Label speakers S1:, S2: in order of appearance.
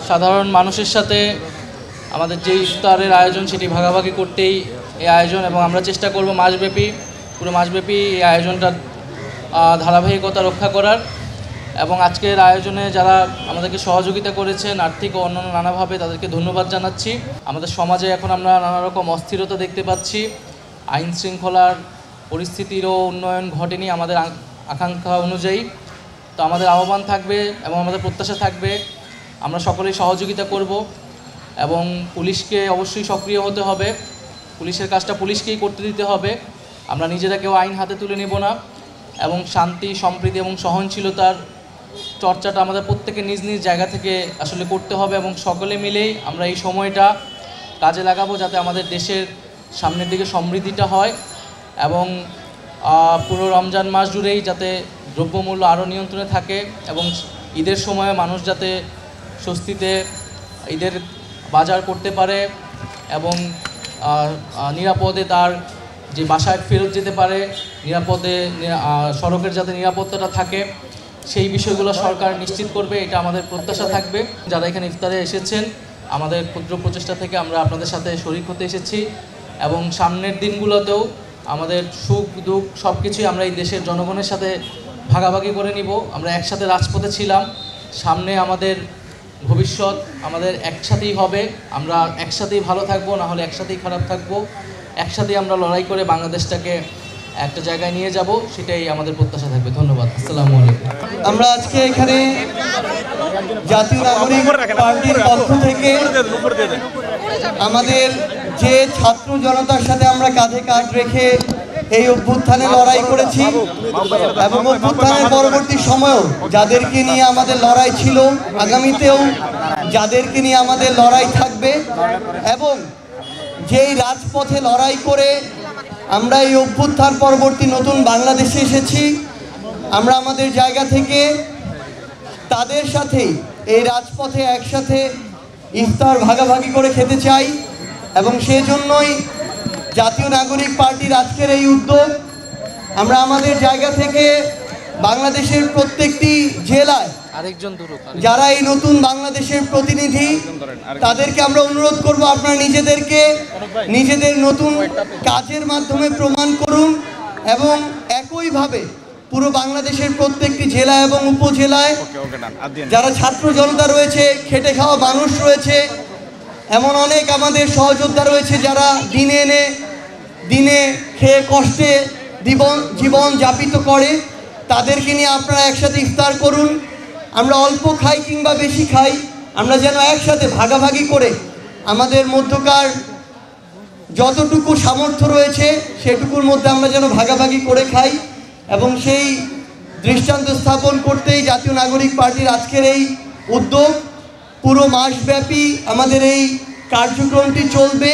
S1: সাধারণ মানুষের সাথে আমাদের যে ইফতারের আয়োজন সেটি ভাগাভাগি করতেই এই আয়োজন, এবং আমরা চেষ্টা করব পুরো মাসব্যাপী এই আয়োজনটার ধারাবাহিকতা রক্ষা করার। এবং আজকের আয়োজনে যারা আমাদেরকে সহযোগিতা করেছেন আর্থিক ও অন্যান্য নানাভাবে, তাদেরকে ধন্যবাদ জানাচ্ছি। আমাদের সমাজে এখন আমরা নানা রকম অস্থিরতা দেখতে পাচ্ছি, আইন শৃঙ্খলার পরিস্থিতিরও উন্নয়ন ঘটেনি আমাদের আকাঙ্ক্ষা অনুযায়ী। তো আমাদের আহ্বান থাকবে এবং আমাদের প্রত্যাশা থাকবে আমরা সকলেই সহযোগিতা করব, এবং পুলিশকে অবশ্যই সক্রিয় হতে হবে। পুলিশের কাজটা পুলিশকেই করতে দিতে হবে। আমরা নিজেরা কেউ আইন হাতে তুলে নেব না, এবং শান্তি, সম্প্রীতি এবং সহনশীলতার চর্চাটা আমাদের প্রত্যেকের নিজ নিজ জায়গা থেকে আসলে করতে হবে, এবং সকলে মিলেই আমরা এই সময়টা কাজে লাগাবো যাতে আমাদের দেশের সামনের দিকে সমৃদ্ধিটা হয়, এবং পুরো রমজান মাস জুড়েই যাতে দ্রব্যমূল্য আরও নিয়ন্ত্রণে থাকে, এবং ঈদের সময় মানুষ যাতে স্বস্তিতে ঈদের বাজার করতে পারে এবং নিরাপদে তার যে বাসায় ফেরত যেতে পারে, নিরাপদে সড়কের যাতে নিরাপত্তাটা থাকে, সেই বিষয়গুলো সরকার নিশ্চিত করবে, এটা আমাদের প্রত্যাশা থাকবে। যারা এখানে ইফতারে এসেছেন, আমাদের ক্ষুদ্র প্রচেষ্টা থেকে আমরা আপনাদের সাথে শরিক হতে এসেছি, এবং সামনের দিনগুলোতেও আমাদের সুখ দুঃখ সব কিছুই আমরা এই দেশের জনগণের সাথে ভাগাভাগি করে নিব। আমরা একসাথে রাজপথে ছিলাম, সামনে আমাদের ভবিষ্যৎ আমাদের একসাথেই হবে। আমরা একসাথেই ভালো থাকবো, না হলে একসাথেই খারাপ থাকবো। একসাথেই আমরা লড়াই করে বাংলাদেশটাকে একটা জায়গায় নিয়ে যাব, সেটাই আমাদের প্রত্যাশা থাকবে। ধন্যবাদ। আসসালামু আলাইকুম।
S2: আমরা আজকে এখানে জাতীয় নাগরিক পার্টির পক্ষ থেকে আমাদের যে ছাত্র জনতার সাথে আমরা কাঁধে কাঁধ রেখে এই অভ্যুত্থানে লড়াই করেছি, এবং অভ্যুত্থানের পরবর্তী সময়েও যাদেরকে নিয়ে আমাদের লড়াই ছিল, আগামীতেও যাদেরকে নিয়ে আমাদের লড়াই থাকবে, এবং যেই রাজপথে লড়াই করে আমরা এই অভ্যুত্থান পরবর্তী নতুন বাংলাদেশে এসেছি, আমরা আমাদের জায়গা থেকে তাদের সাথেই এই রাজপথে একসাথে ইফতার ভাগাভাগি করে খেতে চাই, এবং সেজন্যই জাতীয় নাগরিক পার্টির আজকের এই উদ্যোগ। আমরা আমাদের জায়গা থেকে বাংলাদেশের প্রত্যেকটি জেলায় যারা এই নতুন বাংলাদেশের প্রতিনিধি, তাদেরকে আমরা অনুরোধ করব, আপনারা নিজেদের নতুন কাজের মাধ্যমে প্রমাণ করুন, এবং একইভাবে পুরো বাংলাদেশের প্রত্যেকটি জেলা এবং উপজেলায় যারা ছাত্র জনতা রয়েছে, খেটে খাওয়া মানুষ রয়েছে, এমন অনেক আমাদের সহযোদ্ধা রয়েছে যারা দিনে খেয়ে কষ্টে জীবন যাপিত করে, তাদেরকে নিয়ে আপনারা একসাথে ইফতার করুন। আমরা অল্প খাই কিংবা বেশি খাই, আমরা যেন একসাথে ভাগাভাগি করে আমাদের মধ্যকার যতটুকু সামর্থ্য রয়েছে সেটুকুর মধ্যে আমরা যেন ভাগাভাগি করে খাই, এবং সেই দৃষ্টান্ত স্থাপন করতেই জাতীয় নাগরিক পার্টির আজকের এই উদ্যোগ। পুরো মাসব্যাপী আমাদের এই কার্যক্রমটি চলবে।